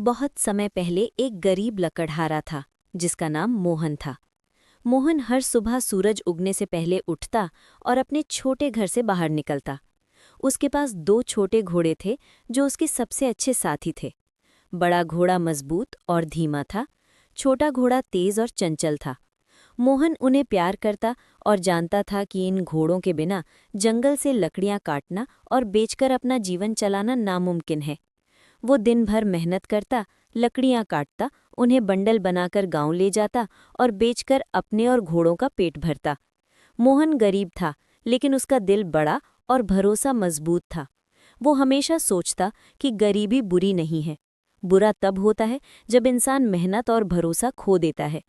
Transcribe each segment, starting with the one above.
बहुत समय पहले एक गरीब लकड़हारा था जिसका नाम मोहन था। मोहन हर सुबह सूरज उगने से पहले उठता और अपने छोटे घर से बाहर निकलता। उसके पास दो छोटे घोड़े थे जो उसके सबसे अच्छे साथी थे। बड़ा घोड़ा मजबूत और धीमा था, छोटा घोड़ा तेज और चंचल था। मोहन उन्हें प्यार करता और जानता था कि इन घोड़ों के बिना जंगल से लकड़ियां काटना और बेचकर अपना जीवन चलाना नामुमकिन है। वो दिन भर मेहनत करता, लकड़ियां काटता, उन्हें बंडल बनाकर गांव ले जाता और बेचकर अपने और घोड़ों का पेट भरता। मोहन गरीब था, लेकिन उसका दिल बड़ा और भरोसा मजबूत था। वो हमेशा सोचता कि गरीबी बुरी नहीं है। बुरा तब होता है जब इंसान मेहनत और भरोसा खो देता है।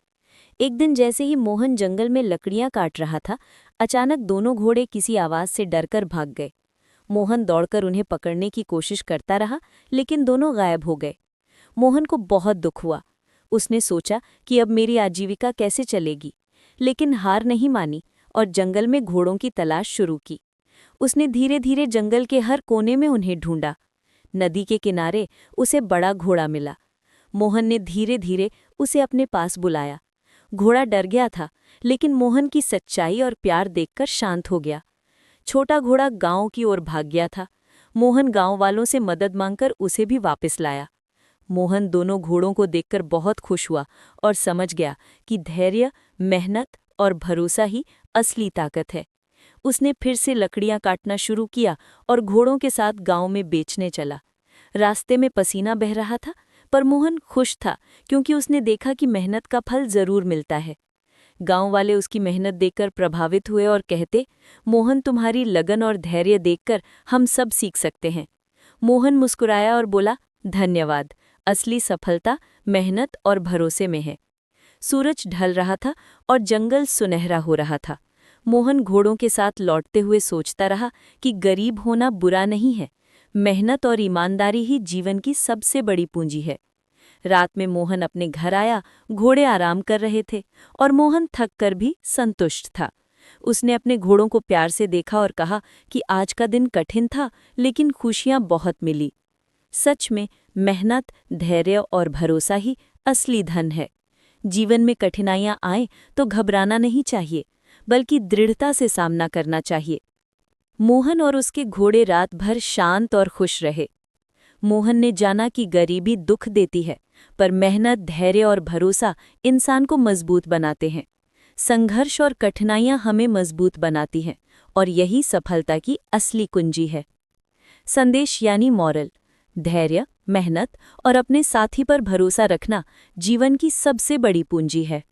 एक दिन जैसे ही मोहन जंगल में लकड़ियां काट रहा था, अचानक दोनों घोड़े किसी आवाज से डरकर भाग गए। मोहन दौड़कर उन्हें पकड़ने की कोशिश करता रहा, लेकिन दोनों गायब हो गए। मोहन को बहुत दुख हुआ। उसने सोचा कि अब मेरी आजीविका कैसे चलेगी, लेकिन हार नहीं मानी और जंगल में घोड़ों की तलाश शुरू की। उसने धीरे धीरे जंगल के हर कोने में उन्हें ढूंढा। नदी के किनारे उसे बड़ा घोड़ा मिला। मोहन ने धीरे धीरे उसे अपने पास बुलाया। घोड़ा डर गया था, लेकिन मोहन की सच्चाई और प्यार देखकर शांत हो गया। छोटा घोड़ा गांव की ओर भाग गया था। मोहन गांव वालों से मदद मांगकर उसे भी वापस लाया। मोहन दोनों घोड़ों को देखकर बहुत खुश हुआ और समझ गया कि धैर्य, मेहनत और भरोसा ही असली ताकत है। उसने फिर से लकड़ियां काटना शुरू किया और घोड़ों के साथ गांव में बेचने चला। रास्ते में पसीना बह रहा था, पर मोहन खुश था क्योंकि उसने देखा कि मेहनत का फल जरूर मिलता है। गांव वाले उसकी मेहनत देखकर प्रभावित हुए और कहते, मोहन, तुम्हारी लगन और धैर्य देखकर हम सब सीख सकते हैं। मोहन मुस्कुराया और बोला, धन्यवाद। असली सफलता मेहनत और भरोसे में है। सूरज ढल रहा था और जंगल सुनहरा हो रहा था। मोहन घोड़ों के साथ लौटते हुए सोचता रहा कि गरीब होना बुरा नहीं है, मेहनत और ईमानदारी ही जीवन की सबसे बड़ी पूंजी है। रात में मोहन अपने घर आया। घोड़े आराम कर रहे थे और मोहन थक कर भी संतुष्ट था। उसने अपने घोड़ों को प्यार से देखा और कहा कि आज का दिन कठिन था, लेकिन खुशियां बहुत मिली। सच में मेहनत, धैर्य और भरोसा ही असली धन है। जीवन में कठिनाइयां आएं तो घबराना नहीं चाहिए, बल्कि दृढ़ता से सामना करना चाहिए। मोहन और उसके घोड़े रात भर शांत और खुश रहे। मोहन ने जाना कि गरीबी दुख देती है, पर मेहनत, धैर्य और भरोसा इंसान को मजबूत बनाते हैं। संघर्ष और कठिनाइयां हमें मजबूत बनाती हैं, और यही सफलता की असली कुंजी है। संदेश यानी मॉरल: धैर्य, मेहनत और अपने साथी पर भरोसा रखना जीवन की सबसे बड़ी पूंजी है।